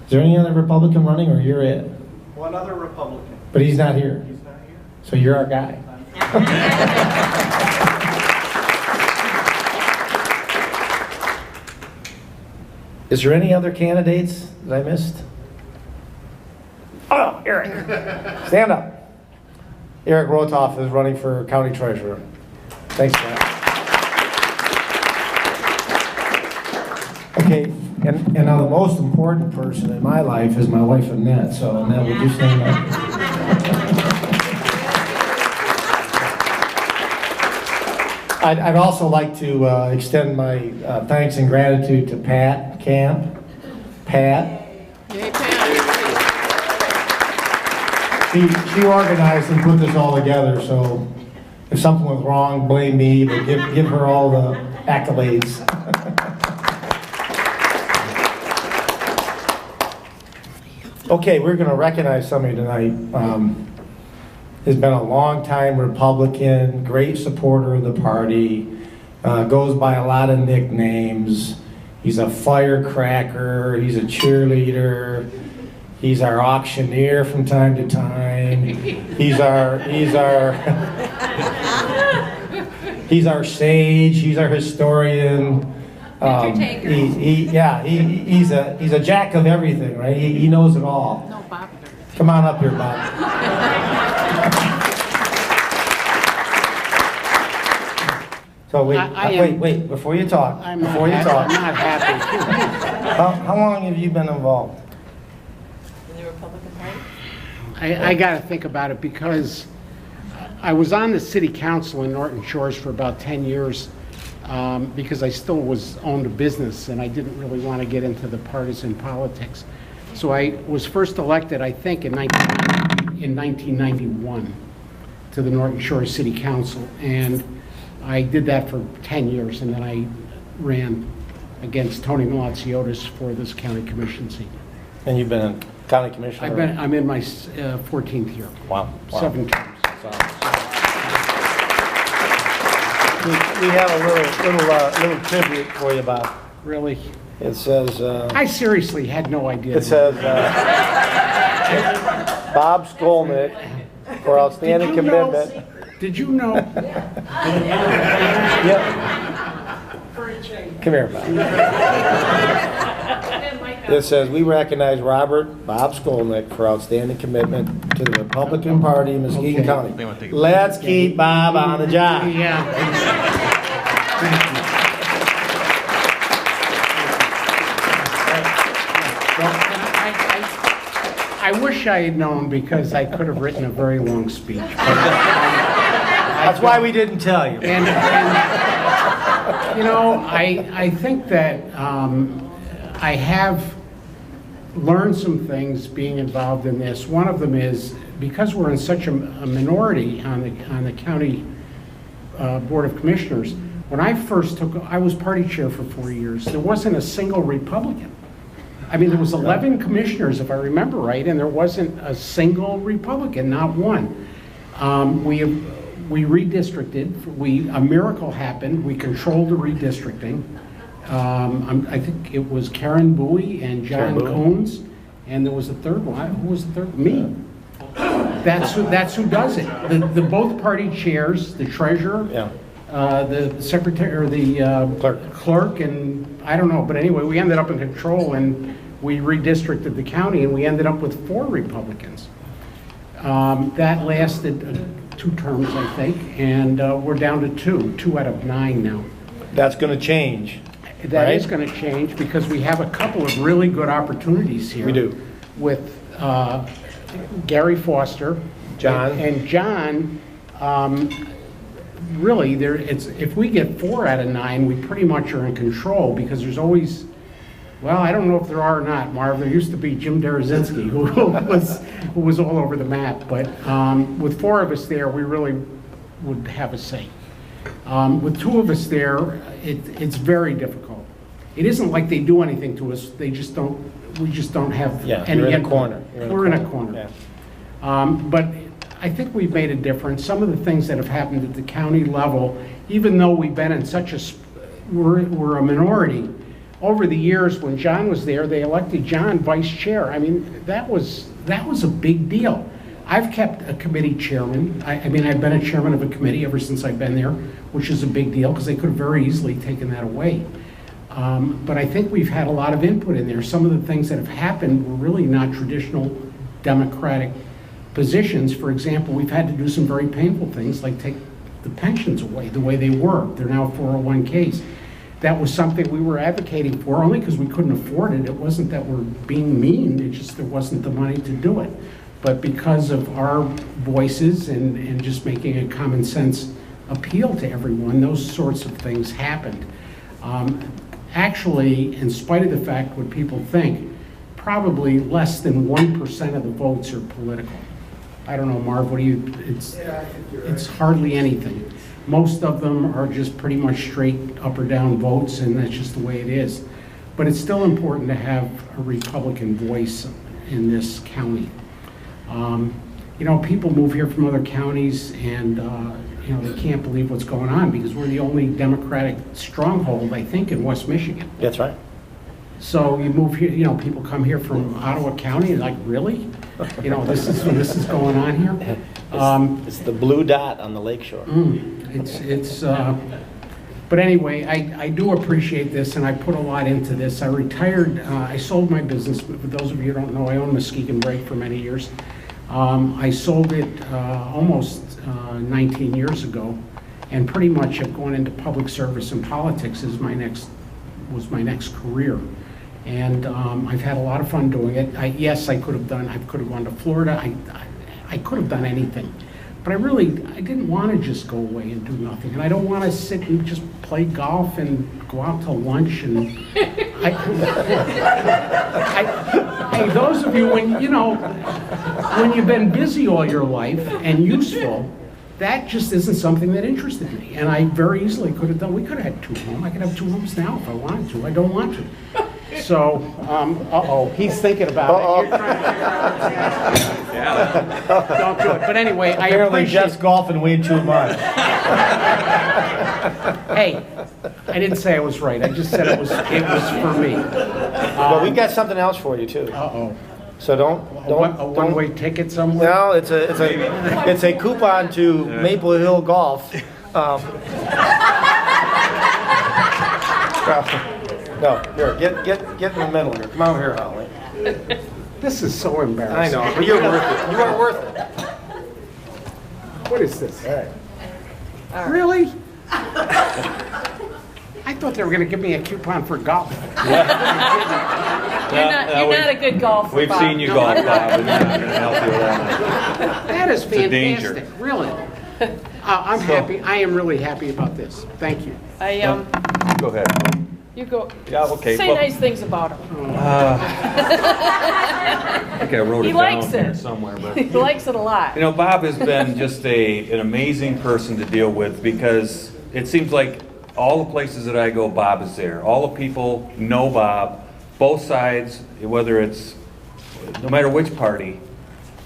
there any other Republican running, or you're it? One other Republican. But he's not here. He's not here. So you're our guy. Is there any other candidates that I missed? Oh, Eric. Stand up. Eric Rotoff is running for county treasurer. Thanks, Matt. Okay, and now the most important person in my life is my wife Annette. So Annette, would you stand up? I'd also like to extend my thanks and gratitude to Pat Camp. Pat. Yay, Pat. She organized and put this all together, so if something was wrong, blame me, but give her all the accolades. Okay, we're going to recognize somebody tonight. Has been a long-time Republican, great supporter of the party, goes by a lot of nicknames. He's a firecracker, he's a cheerleader, he's our auctioneer from time to time. He's our he's our sage, he's our historian. He's a jack of everything, right? He knows it all. No, Bob. Come on up here, Bob. So wait, before you talk. I'm not happy. How long have you been involved? In the Republican Party? I got to think about it because I was on the city council in Norton Shores for about 10 years because I still owned a business and I didn't really want to get into the partisan politics. So I was first elected, I think, in 1991 to the Norton Shores City Council. And I did that for 10 years, and then I ran against Tony Malaziotis for this county commission seat. And you've been a county commissioner? I'm in my 14th year. Wow. 7 terms. We have a little tribute for you, Bob. Really? It says... I seriously had no idea. It says, Bob Skolnick for outstanding commitment. Did you know? Yep. Come here, Bob. It says, we recognize Bob Skolnick for outstanding commitment to the Republican Party in Muskegon County. Let's keep Bob on the job. Yeah. I wish I had known because I could have written a very long speech. That's why we didn't tell you. And you know, I think that I have learned some things being involved in this. One of them is because we're in such a minority on the county Board of Commissioners. When I first I was party chair for 4 years. There wasn't a single Republican. I mean, there was 11 commissioners, if I remember right, and there wasn't a single Republican, not one. We redistricted. A miracle happened. We controlled the redistricting. I think it was Karen Bowie and John Coons, and there was a third one. Who was the third? Me. That's who does it. The both party chairs, the treasurer, the secretary, or the clerk, and I don't know. But anyway, we ended up in control, and we redistricted the county, and we ended up with 4 Republicans. That lasted 2 terms, I think, and we're down to 2 out of 9 now. That's going to change. That is going to change because we have a couple of really good opportunities here. We do. With Gary Foster, John, and John. Really, if we get 4 out of 9, we pretty much are in control because there's always Well, I don't know if there are or not, Marv. There used to be Jim Derazinski, who was all over the map. But with 4 of us there, we really would have a say. With 2 of us there, it's very difficult. It isn't like they do anything to us. They just don't. We just don't have any. You're in a corner. We're in a corner. Yeah. But I think we've made a difference. Some of the things that have happened at the county level, even though we've been in such a, we're a minority. Over the years, when John was there, they elected John vice chair. I mean, that was a big deal. I've kept a committee chairman. I mean, I've been a chairman of a committee ever since I've been there, which is a big deal because they could have very easily taken that away. But I think we've had a lot of input in there. Some of the things that have happened were really not traditional democratic positions. For example, we've had to do some very painful things like take the pensions away the way they were. They're now 401ks. That was something we were advocating for only because we couldn't afford it. It wasn't that we're being mean, it just there wasn't the money to do it. But because of our voices and just making a common sense appeal to everyone, those sorts of things happened. Actually, in spite of the fact what people think, probably less than 1% of the votes are political. I don't know, Marv, what do you, it's hardly anything. Most of them are just pretty much straight up or down votes, and that's just the way it is. But it's still important to have a Republican voice in this county. You know, people move here from other counties and, you know, they can't believe what's going on because we're the only Democratic stronghold, I think, in West Michigan. That's right. So you move here, you know, people come here from Ottawa County and like, really? You know, this is going on here? It's the blue dot on the lakeshore. But anyway, I do appreciate this, and I put a lot into this. I retired, I sold my business. For those of you who don't know, I owned Muskegon Brake for many years. I sold it almost 19 years ago, and pretty much have gone into public service and politics was my next career. And I've had a lot of fun doing it. Yes, I could have gone to Florida. I could have done anything. But I didn't want to just go away and do nothing. And I don't want to sit and just play golf and go out to lunch. And those of you, when you've been busy all your life and useful, that just isn't something that interested me. And I very easily could have done, we could have had 2 homes. I could have 2 homes now if I wanted to. I don't want to. So, he's thinking about it. You're trying to figure out what's happening. Don't do it. But anyway, Apparently Jeff's golfing way too much. Hey, I didn't say I was right. I just said it was for me. Well, we got something else for you too. So don't a one-way ticket somewhere? No, it's a coupon to Maple Hill Golf. No, here, get in the middle here. Come over here, Holly. This is so embarrassing. I know, but you're worth it. You are worth it. What is this? All right. Really? I thought they were going to give me a coupon for golf. You're not a good golfer, We've Bob. seen you golf, Bob, and we're not going to help you with that. That is fantastic. danger. Really. I'm happy. I am really happy about this. Thank you. Go ahead. You go. Yeah, okay. Say nice things about him. I think I wrote He it likes down here it. somewhere. But He likes it a lot. you know, Bob has been just an amazing person to deal with because it seems like all the places that I go, Bob is there. All the people know Bob, both sides, whether it's, no matter which party,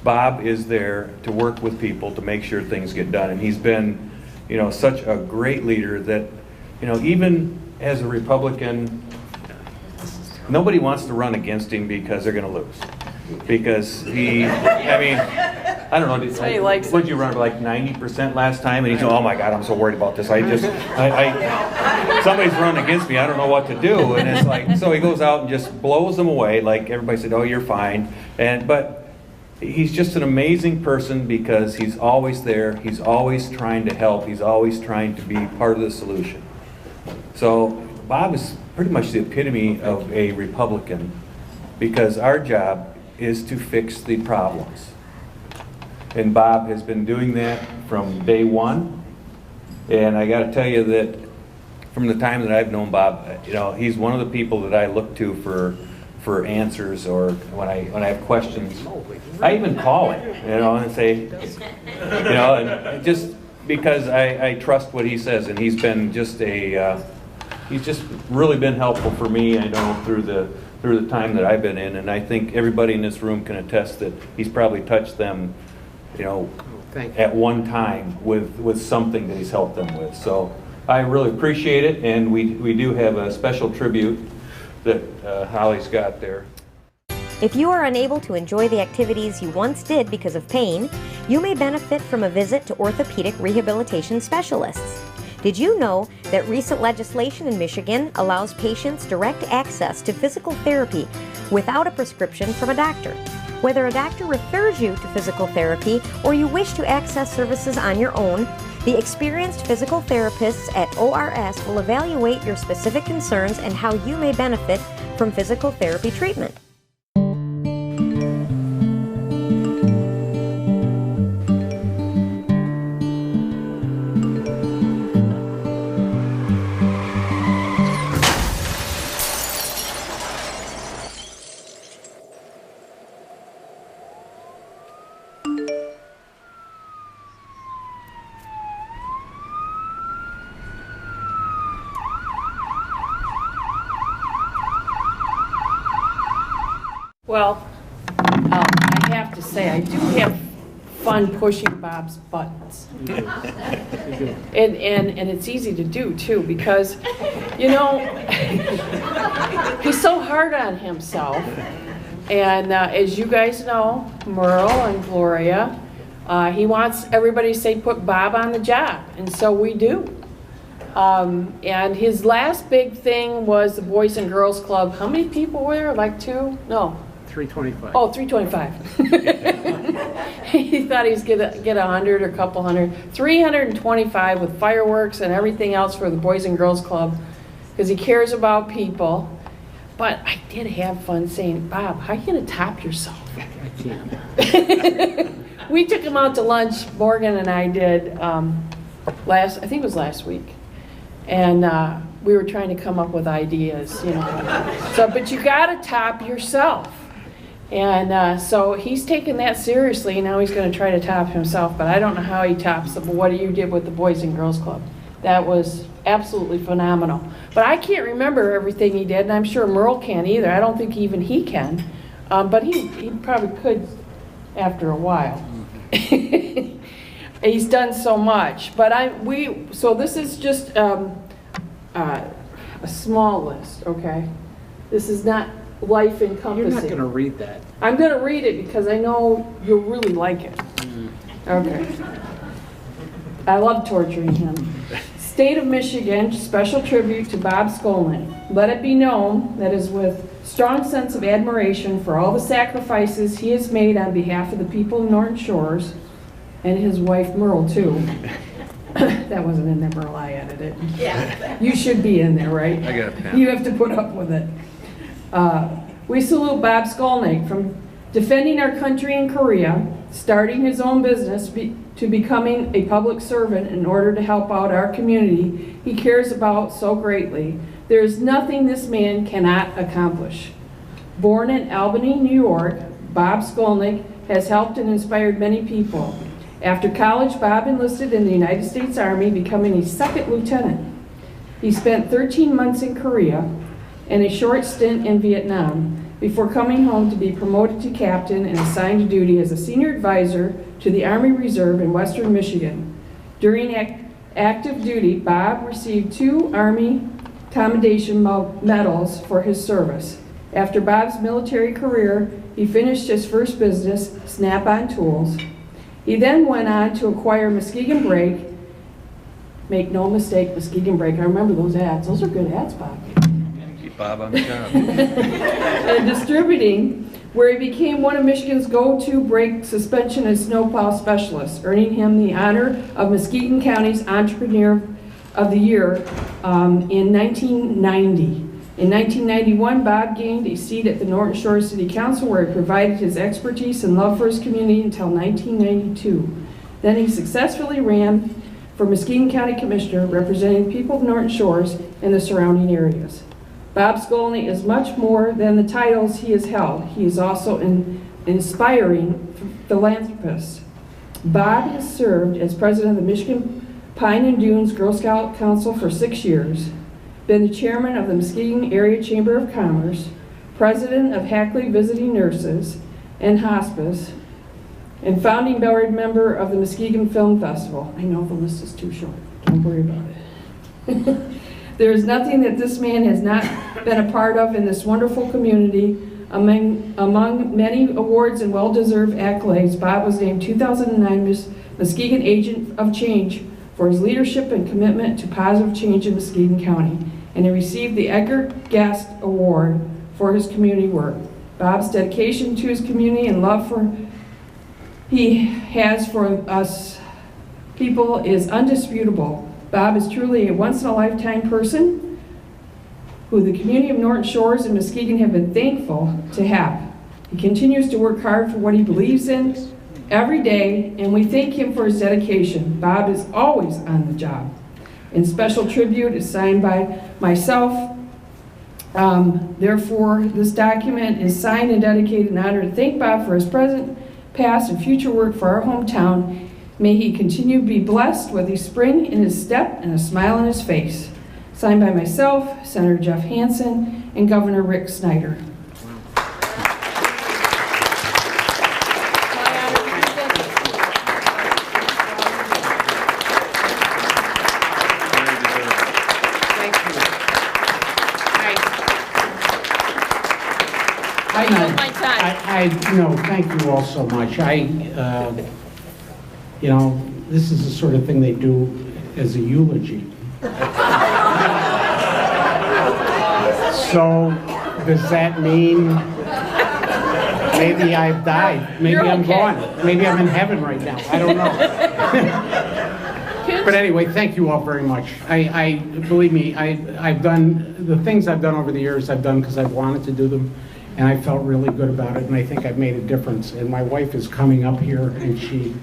Bob is there to work with people to make sure things get done. And he's been, you know, such a great leader that, you know, even as a Republican, nobody wants to run against him because they're going to lose. Because I don't know. That's why he likes Would you run like 90% last time? And he's oh my God, I'm so worried about this. Somebody's running against me. I don't know what to do. And it's like, so he goes out and just blows them away. Like everybody said, oh, you're fine. But he's just an amazing person because he's always there. He's always trying to help. He's always trying to be part of the solution. So Bob is pretty much the epitome of a Republican because our job is to fix the problems. And Bob has been doing that from day one. And I got to tell you that from the time that I've known Bob, you know, he's one of the people that I look to for answers, or when I have questions. I even call him, you know, and say, you know, and just because I trust what he says, and he's been just he's just really been helpful for me, I know, through the time that I've been in, and I think everybody in this room can attest that he's probably touched them, you know, at one time with something that he's helped them with. So I really appreciate it, and we do have a special tribute that Holly's got there. If you are unable to enjoy the activities you once did because of pain, you may benefit from a visit to orthopedic rehabilitation specialists. Did you know that recent legislation in Michigan allows patients direct access to physical therapy without a prescription from a doctor? Whether a doctor refers you to physical therapy or you wish to access services on your own, the experienced physical therapists at ORS will evaluate your specific concerns and how you may benefit from physical therapy treatment. Well, I have to say, I do have fun pushing Bob's buttons. And it's easy to do, too, because, you know, he's so hard on himself. And as you guys know, Merle and Gloria, he wants everybody to say, put Bob on the job. And so we do. And his last big thing was the Boys and Girls Club. How many people were there? Like two? No. 325. Oh, 325. He thought he was going to get 100 or a couple hundred. 325 with fireworks and everything else for the Boys and Girls Club because he cares about people. But I did have fun saying, Bob, how are you going to top yourself? I can't. We took him out to lunch, Morgan and I did, I think it was last week. And we were trying to come up with ideas, you know. So, but you got to top yourself. And so he's taking that seriously. Now he's going to try to top himself, but I don't know how he tops what you did with the Boys and Girls Club. That was absolutely phenomenal. But I can't remember everything he did, and I'm sure Merle can't either. I don't think even he can. But he probably could after a while. He's done so much. But so this is just a small list, okay? This is not life encompassing. You're not going to read that. I'm going to read it because I know you'll really like it. Okay. I love torturing him. State of Michigan, special tribute to Bob Skolnick. Let it be known that is with strong sense of admiration for all the sacrifices he has made on behalf of the people of Norton Shores, and his wife Merle too. That wasn't in there, Merle, I added it. Yeah. You should be in there, right? I got a pen. You have to put up with it. We salute Bob Skolnick from defending our country in Korea, starting his own business, to becoming a public servant in order to help out our community he cares about so greatly. There is nothing this man cannot accomplish. Born in Albany, New York, Bob Skolnick has helped and inspired many people. After college, Bob enlisted in the United States Army, becoming a second lieutenant. He spent 13 months in Korea and a short stint in Vietnam before coming home to be promoted to captain and assigned to duty as a senior advisor to the Army Reserve in Western Michigan. During active duty, Bob received 2 Army Commendation Medals for his service. After Bob's military career, he finished his first business, Snap-on Tools. He then went on to acquire Muskegon Brake. Make no mistake, Muskegon Brake. I remember those ads. Those are good ads, Bob. Keep Bob on the job. And distributing, where he became one of Michigan's go-to brake suspension and snowplow specialists, earning him the honor of Muskegon County's Entrepreneur of the Year in 1990. In 1991, Bob gained a seat at the Norton Shores City Council, where he provided his expertise and love for his community until 1992. Then he successfully ran for Muskegon County Commissioner representing people of Norton Shores and the surrounding areas. Bob Skolnick is much more than the titles he has held. He is also an inspiring philanthropist. Bob has served as president of the Michigan Pine and Dunes Girl Scout Council for 6 years, been the chairman of the Muskegon Area Chamber of Commerce, president of Hackley Visiting Nurses and Hospice, and founding board member of the Muskegon Film Festival. I know the list is too short. Don't worry about it. There is nothing that this man has not been a part of in this wonderful community. Among many awards and well-deserved accolades, Bob was named 2009 Muskegon Agent of Change for his leadership and commitment to positive change in Muskegon County, and he received the Edgar Guest Award for his community work. Bob's dedication to his community and love he has for us people is undisputable. Bob is truly a once-in-a-lifetime person who the community of Norton Shores and Muskegon have been thankful to have. He continues to work hard for what he believes in every day, and we thank him for his dedication. Bob is always on the job. And special tribute is signed by myself. Therefore, this document is signed and dedicated in honor to thank Bob for his present, past, and future work for our hometown. May he continue to be blessed with a spring in his step and a smile on his face. Signed by myself, Senator Jeff Hansen, and Governor Rick Snyder. Thank you all so much. This is the sort of thing they do as a eulogy. So, does that mean maybe I've died? Maybe I'm gone. Maybe I'm in heaven right now. I don't know. But anyway, thank you all very much. Believe me, I've done the things I've done over the years. I've done because I've wanted to do them. And I felt really good about it, and I think I've made a difference. And my wife is coming up here, and she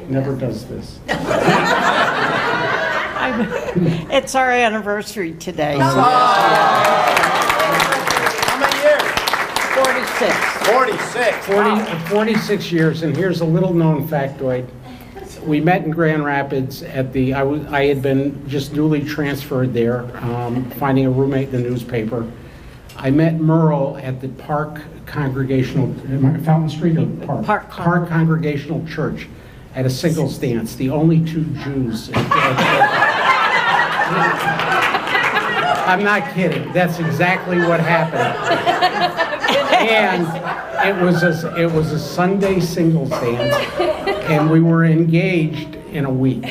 never does this. It's our anniversary today. How many years? 46. 46 years, and here's a little known factoid. We met in Grand Rapids at the, I had been just newly transferred there, finding a roommate in the newspaper. I met Merle at the Park Congregational, Fountain Street or Park Congregational Church at a singles dance, the only two Jews. I'm not kidding. That's exactly what happened. And it was a Sunday singles dance, and we were engaged in a week.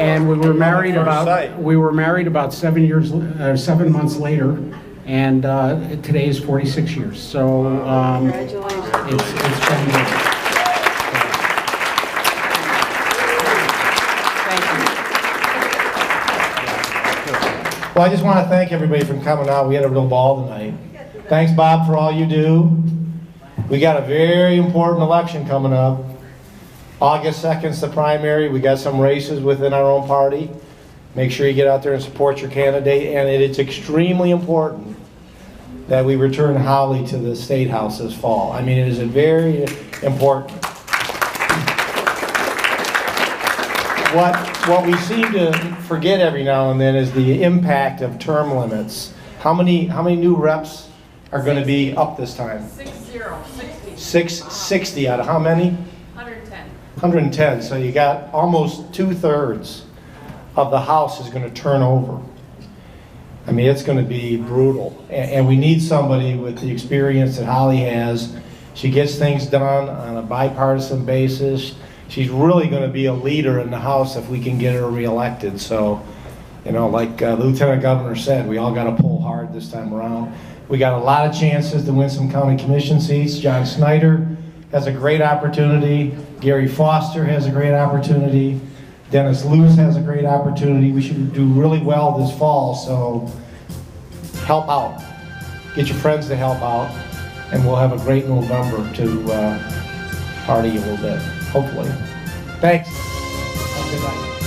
And we were married about 7 months later, and today is 46 years. So it's been good. Well, I just want to thank everybody for coming out. We had a real ball tonight. Thanks, Bob, for all you do. We got a very important election coming up. August 2nd is the primary. We got some races within our own party. Make sure you get out there and support your candidate. And it's extremely important that we return Holly to the State House this fall. I mean, it is very important. What we seem to forget every now and then is the impact of term limits. How many new reps are going to be up this time? 660 out of how many? 110. So you got almost 2/3 of the House is going to turn over. I mean, it's going to be brutal. And we need somebody with the experience that Holly has. She gets things done on a bipartisan basis. She's really going to be a leader in the House if we can get her reelected. So, like Lieutenant Governor said, we all got to pull hard this time around. We got a lot of chances to win some county commission seats. John Snyder has a great opportunity. Gary Foster has a great opportunity. Dennis Lewis has a great opportunity. We should do really well this fall, so help out. Get your friends to help out, and we'll have a great November to party a little bit, hopefully. Thanks. Good night.